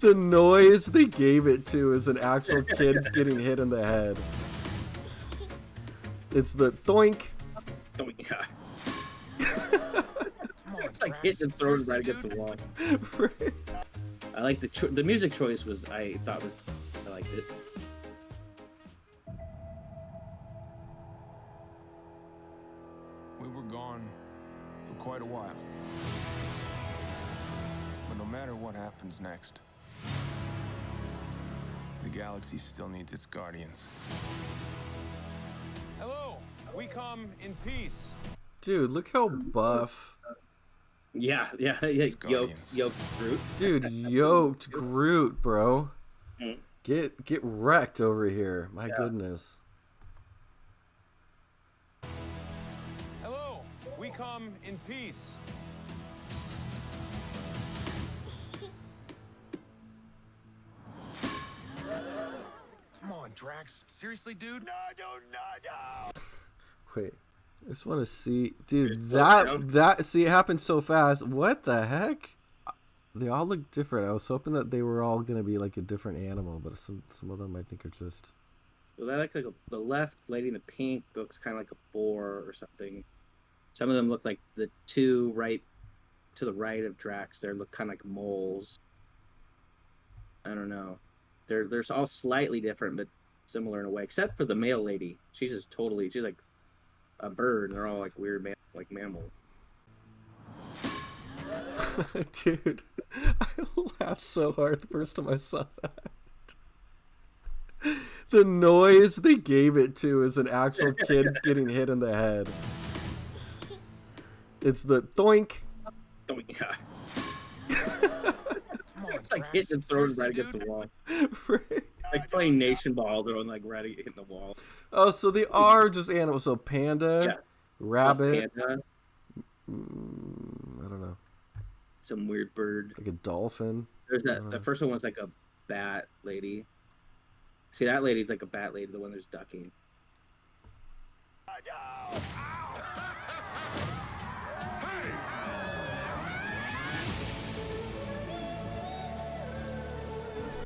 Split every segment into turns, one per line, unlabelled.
The noise they gave it to is an actual kid getting hit in the head. It's the doink.
Oh, yeah. It's like hitting and throwing right against the wall. I like the music choice was I liked it.
We were gone for quite a while. But no matter what happens next, the galaxy still needs its guardians. Hello, we come in peace.
Dude, look how buff.
Yeah. Yoked Groot.
Dude, yoked Groot, bro.
Mm.
Get wrecked over here. My goodness.
Hello, we come in peace. Come on, Drax. Seriously, dude? No.
Wait. I just want to see, dude. That see, it happened so fast. What the heck? They all look different. I was hoping that they were all gonna be like a different animal, but some of them I think are just.
Well, I like the left lady in the pink looks kind of like a boar or something. Some of them look like the two right to the right of Drax. They look kind of like moles. I don't know. They're all slightly different, but similar in a way, except for the male lady. She's like a bird, and they're all like weird mammals.
Dude, I laughed so hard the first time I saw that. The noise they gave it to is an actual kid getting hit in the head. It's the doink.
Oh, yeah. It's like hitting and throwing right against the wall. Like playing nation ball, throwing like right hitting the wall.
Oh, so they are just animals. So panda, rabbit.
Panda.
I don't know.
Some weird bird.
Like a dolphin.
There's that. The first one was like a bat lady. See, that lady's like a bat lady. The one that's ducking.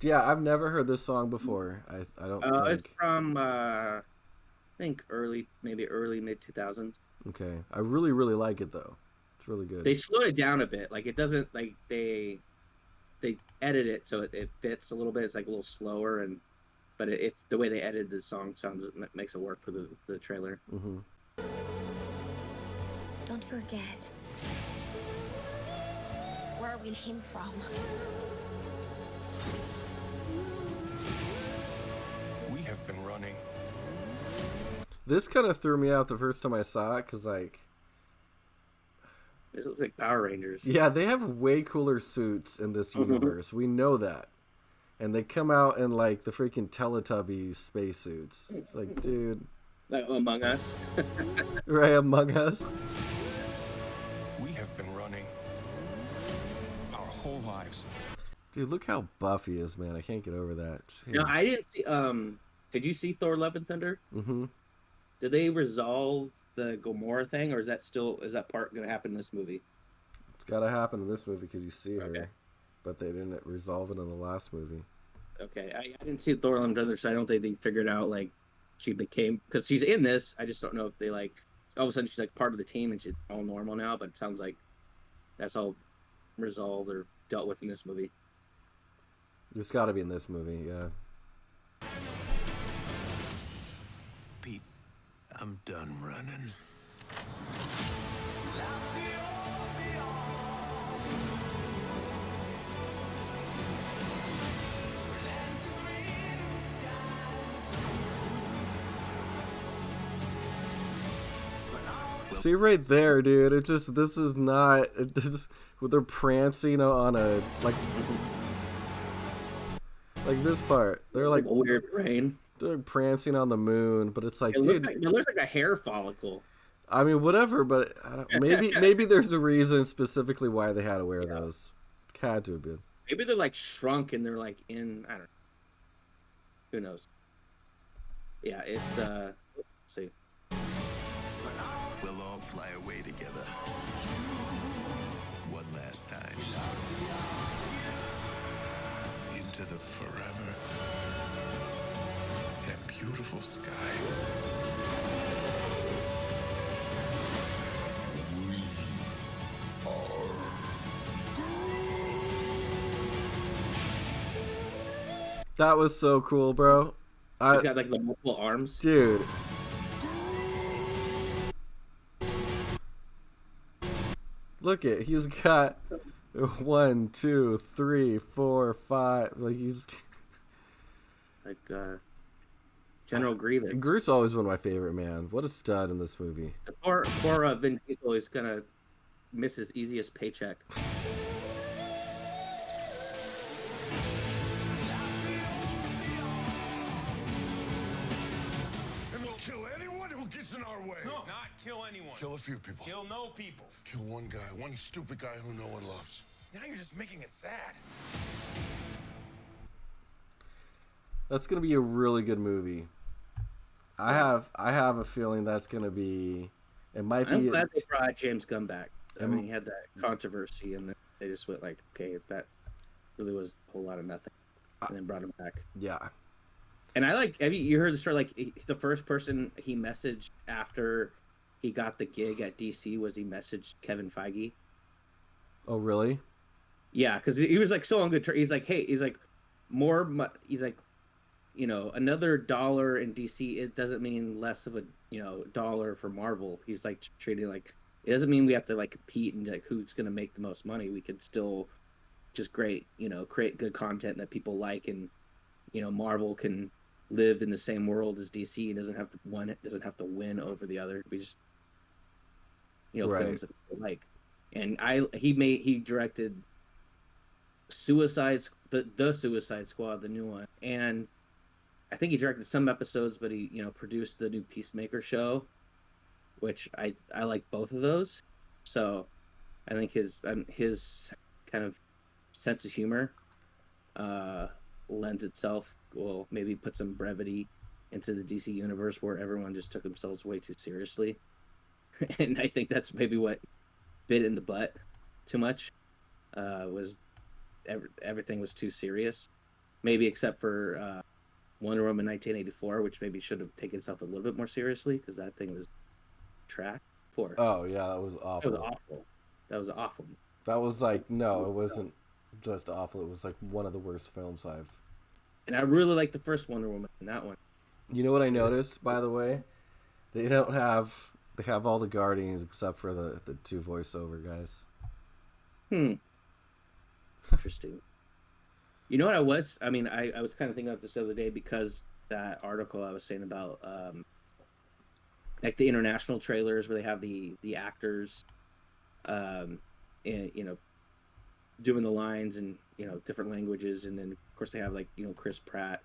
Yeah, I've never heard this song before. I don't think.
It's from I think maybe early mid 2000s.
Okay, I really like it though. It's really good.
They slowed it down a bit. Like it doesn't like they edit it so it fits a little bit. It's like a little slower but if the way they edited the song makes it work for the trailer.
Mm-hmm.
Don't forget where we came from.
We have been running.
This kind of threw me out the first time I saw it because like.
This looks like Power Rangers.
Yeah, they have way cooler suits in this universe. We know that. And they come out in like the freaking Teletubbies spacesuits. It's like, dude.
Like Among Us.
Right, Among Us.
We have been running our whole lives.
Dude, look how buff he is, man. I can't get over that. Jeez.
No, I didn't see. Did you see Thor: Love and Thunder?
Mm-hmm.
Did they resolve the Gamora thing, or is that part going to happen in this movie?
It's got to happen in this movie because you see her, but they didn't resolve it in the last movie.
Okay, I didn't see Thor: Love and Thunder, so I don't think they figured out like she became because she's in this. I just don't know if they like all of a sudden she's like part of the team and she's all normal now. But it sounds like that's all resolved or dealt with in this movie.
It's got to be in this movie, yeah.
Pete, I'm done running.
See right there, dude. It's just this is not. They're prancing on a like this part. They're like
a weird brain.
They're prancing on the moon, but it's like,
it
dude,
looks like a hair follicle.
I mean, whatever, but I don't, maybe there's a reason specifically why they had to wear those. Had to have been.
Maybe they're like shrunk and they're like in. I don't know. Who knows? Yeah, it's let's see.
We'll all fly away together. One last time. into the forever. That beautiful sky. We are.
That was so cool, bro.
He's got like the multiple arms.
Dude. Look at, he's got 1, 2, 3, 4, 5. Like he's
Like General Grievous.
Groot's always one of my favorite, man. What a stud in this movie.
Poor Vin Diesel is gonna miss his easiest paycheck.
And we'll kill anyone who gets in our way.
No, not kill anyone.
Kill a few people.
Kill no people.
Kill one guy, one stupid guy who no one loves.
Now you're just making it sad.
That's gonna be a really good movie. I have a feeling that's gonna be. It might be.
I'm glad they brought James Gunn back. I mean, he had that controversy, and then they just went like, okay, that really was a whole lot of nothing, and then brought him back.
Yeah.
And I like. Have you heard the story? Like the first person he messaged after he got the gig at DC was he messaged Kevin Feige.
Oh really?
Yeah, because he was like so on good terms. He's like, hey, he's like, he's like, you know, another dollar in DC, it doesn't mean less of a, you know, dollar for Marvel. He's like treating like, it doesn't mean we have to like compete and like who's going to make the most money. We could still just create good content that people like, and, you know, Marvel can live in the same world as DC. It doesn't have to win over the other. We just, you know,
Right.
films that people like. And he directed the Suicide Squad, the new one, and I think he directed some episodes, but he, you know, produced the new Peacemaker show, which I like both of those. So I think his kind of sense of humor lends itself, will maybe put some brevity into the DC universe where everyone just took themselves way too seriously. And I think that's maybe what bit in the butt too much, was everything was too serious, maybe except for Wonder Woman 1984, which maybe should have taken itself a little bit more seriously, because that thing was track for.
Oh yeah, that was awful.
That was awful. That was awful.
That was like, no, it wasn't just awful. It was like one of the worst films I've.
And I really like the first Wonder Woman in that one.
You know what I noticed, by the way? They have all the Guardians except for the two voiceover guys.
Interesting. You know what I was kind of thinking about this the other day, because that article I was saying about like the international trailers where they have the actors and, you know, doing the lines in, you know, different languages, and then of course they have like, you know, Chris Pratt.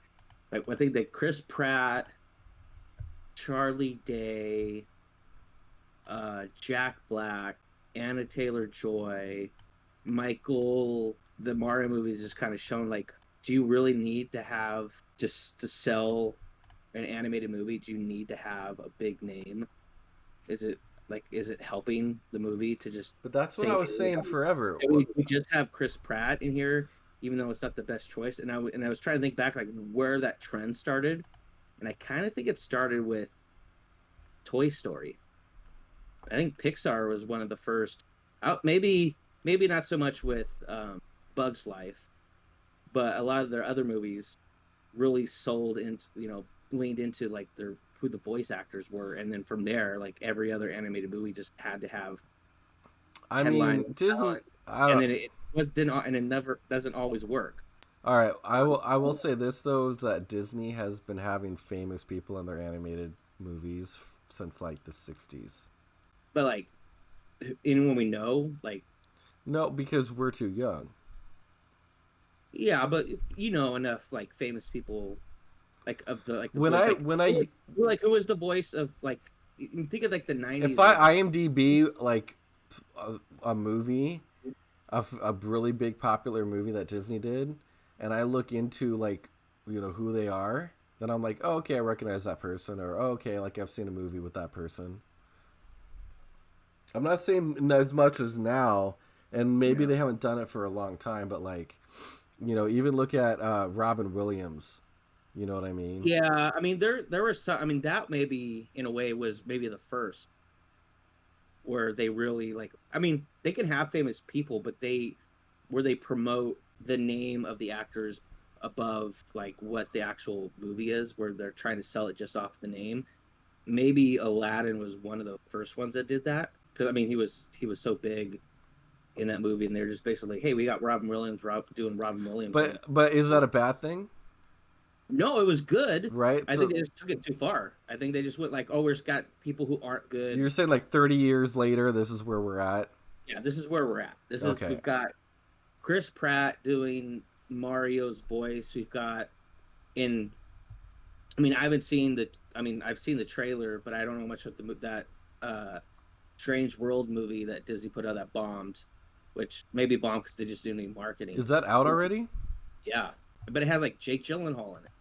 Like I think that Chris Pratt, Charlie Day, Jack Black, Anna Taylor-Joy, Michael, the Mario movies just kind of shown like, do you really need to have, just to sell an animated movie, do you need to have a big name? Is it helping the movie to just?
But that's what I was saying forever.
We just have Chris Pratt in here, even though it's not the best choice. And I was trying to think back like where that trend started, and I kind of think it started with Toy Story. I think Pixar was one of the first. Maybe not so much with Bug's Life, but a lot of their other movies really sold into, you know, leaned into like who the voice actors were, and then from there, like every other animated movie just had to have.
I mean, Disney,
and then it never doesn't always work.
All right, I will say this though, is that Disney has been having famous people in their animated movies since like the 60s.
But like, anyone we know, like.
No, because we're too young.
Yeah, but you know enough like famous people, like of the like.
When
who was the voice of like? Think of like the 90s.
If I IMDb like a movie, a really big popular movie that Disney did, and I look into like, you know, who they are, then I'm like, oh, okay, I recognize that person, or oh, okay, like I've seen a movie with that person. I'm not saying as much as now, and maybe they haven't done it for a long time, but like, You know, even look at Robin Williams. You know what I mean?
Yeah, I mean there were some. I mean that maybe in a way was maybe the first where they really like. I mean they can have famous people, but they promote the name of the actors above like what the actual movie is, where they're trying to sell it just off the name. Maybe Aladdin was one of the first ones that did that, because I mean he was so big in that movie, and they're just basically like, hey, we got Robin Williams, doing Robin Williams.
But is that a bad thing?
No, it was good.
Right.
I think they just took it too far. I think they just went like, oh, we've got people who aren't good.
You're saying like 30 years later, this is where we're at.
Yeah, this is where we're at. We've got Chris Pratt doing Mario's voice. We've got I've seen the trailer, but I don't know much of that Strange World movie that Disney put out that bombed, which maybe bombed because they just didn't need marketing.
Is that out already?
Yeah, but it has like Jake Gyllenhaal in it.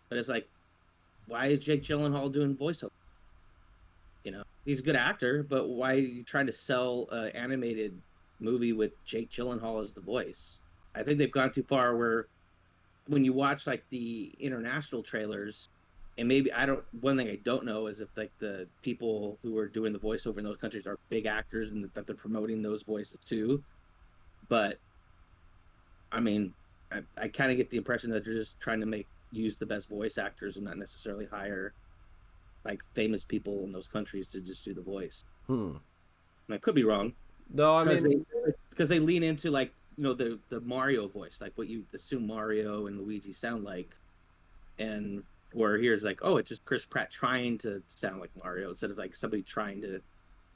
But it's like, why is Jake Gyllenhaal doing voiceover? You know, he's a good actor, but why are you trying to sell an animated movie with Jake Gyllenhaal as the voice? I think they've gone too far where when you watch like the international trailers, and maybe one thing I don't know is if like the people who are doing the voiceover in those countries are big actors and that they're promoting those voices too. But I mean, I kind of get the impression that they're just trying to use the best voice actors and not necessarily hire like famous people in those countries to just do the voice. And I could be wrong.
No, I mean,
because they lean into like, you know, the Mario voice, like what you assume Mario and Luigi sound like, and where here's like, oh, it's just Chris Pratt trying to sound like Mario instead of like somebody trying to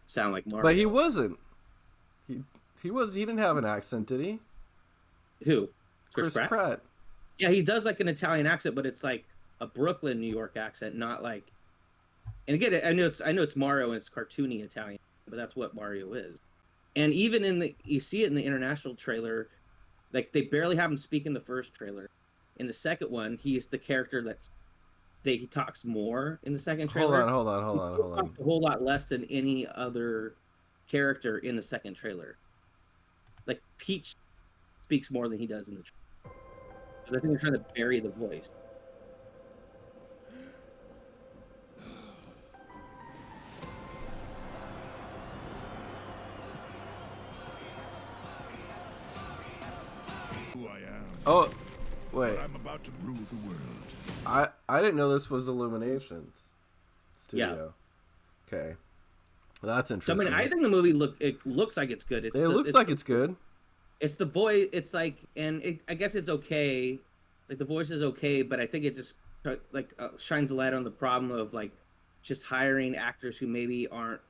sound like Mario.
But he wasn't. He didn't have an accent, did he?
Who?
Chris Pratt.
Yeah, he does like an Italian accent, but it's like a Brooklyn, New York accent, not like. And again, I know it's Mario and it's cartoony Italian, but that's what Mario is. And even you see it in the international trailer, like they barely have him speak in the first trailer. In the second one, he's the character he talks more in the second trailer.
Hold on.
A whole lot less than any other character in the second trailer. Like Peach speaks more than he does in the trailer. Because I think they're trying to bury the voice.
Who I am.
Oh, wait.
I'm about to rule the world.
I didn't know this was Illumination Studio.
Yeah.
Okay. That's
So, I
interesting.
mean, I think the movie looks like it's good.
It looks like it's good.
It's the voice. It's like, I guess it's okay. Like the voice is okay, but I think it just shines a light on the problem of like just hiring actors who maybe aren't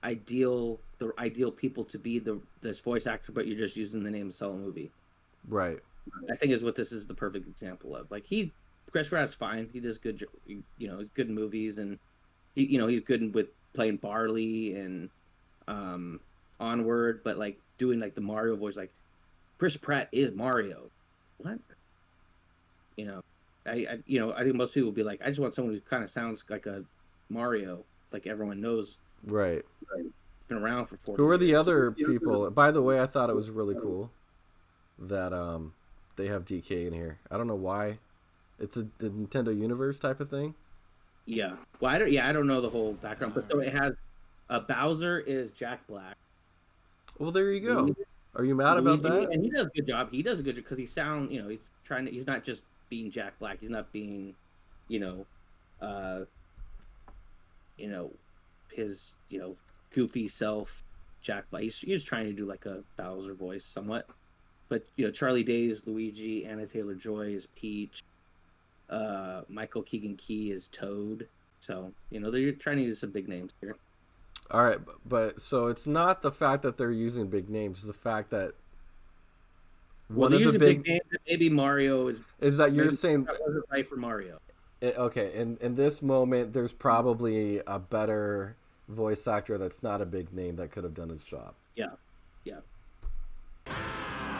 the ideal people to be this voice actor, but you're just using the name to sell a movie.
Right.
I think is what this is the perfect example of. Like Chris Pratt's fine. He does good. You know, he's good in movies, and he's good with playing Barley and Onward, but like doing like the Mario voice, like Chris Pratt is Mario. What? You know, I think most people would be like, I just want someone who kind of sounds like a Mario, like everyone knows.
Right.
Been around for 40
Who are the
years.
other people? By the way, I thought it was really cool that they have DK in here. I don't know why. It's the Nintendo Universe type of thing.
Yeah. Well, I don't know the whole background, but so it has Bowser is Jack Black.
Well, there you go. Are you mad about that?
And he does a good job. He does a good job because he's not just being Jack Black. He's not being, his, goofy self, Jack Black. He's trying to do like a Bowser voice somewhat. But, Charlie Day is Luigi, Anna Taylor-Joy is Peach, Michael Keegan-Key is Toad. So, they're trying to use some big names here.
All right, but so it's not the fact that they're using big names; it's the fact that
one of the big names, maybe Mario
is that you're saying
that wasn't right for Mario.
Okay, in this moment, there's probably a better voice actor that's not a big name that could have done his job.
Yeah.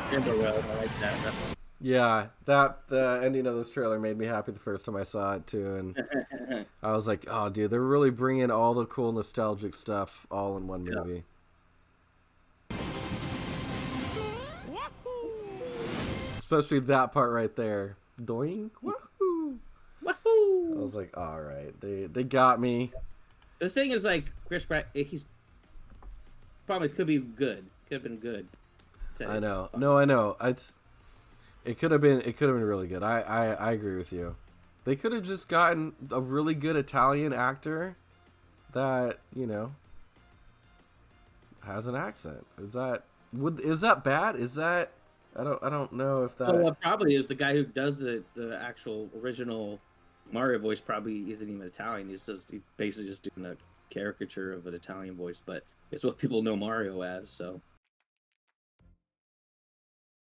Timberwell, I like that.
Yeah, the ending of this trailer made me happy the first time I saw it too, and I was like, "Oh, dude, they're really bringing all the cool nostalgic stuff all in one movie." especially that part right there. Doink, woohoo!
Wahoo!
I was like, all right, they got me.
The thing is, like, Chris Pratt, he's probably could be good. Could have been good.
I know. No, I know. It could have been really good. I agree with you. They could have just gotten a really good Italian actor that, you know, has an accent. Is that bad? Is that I don't know if that.
Well, what probably is the guy who does the actual original Mario voice probably isn't even Italian. He's basically just doing a caricature of an Italian voice, but it's what people know Mario as. So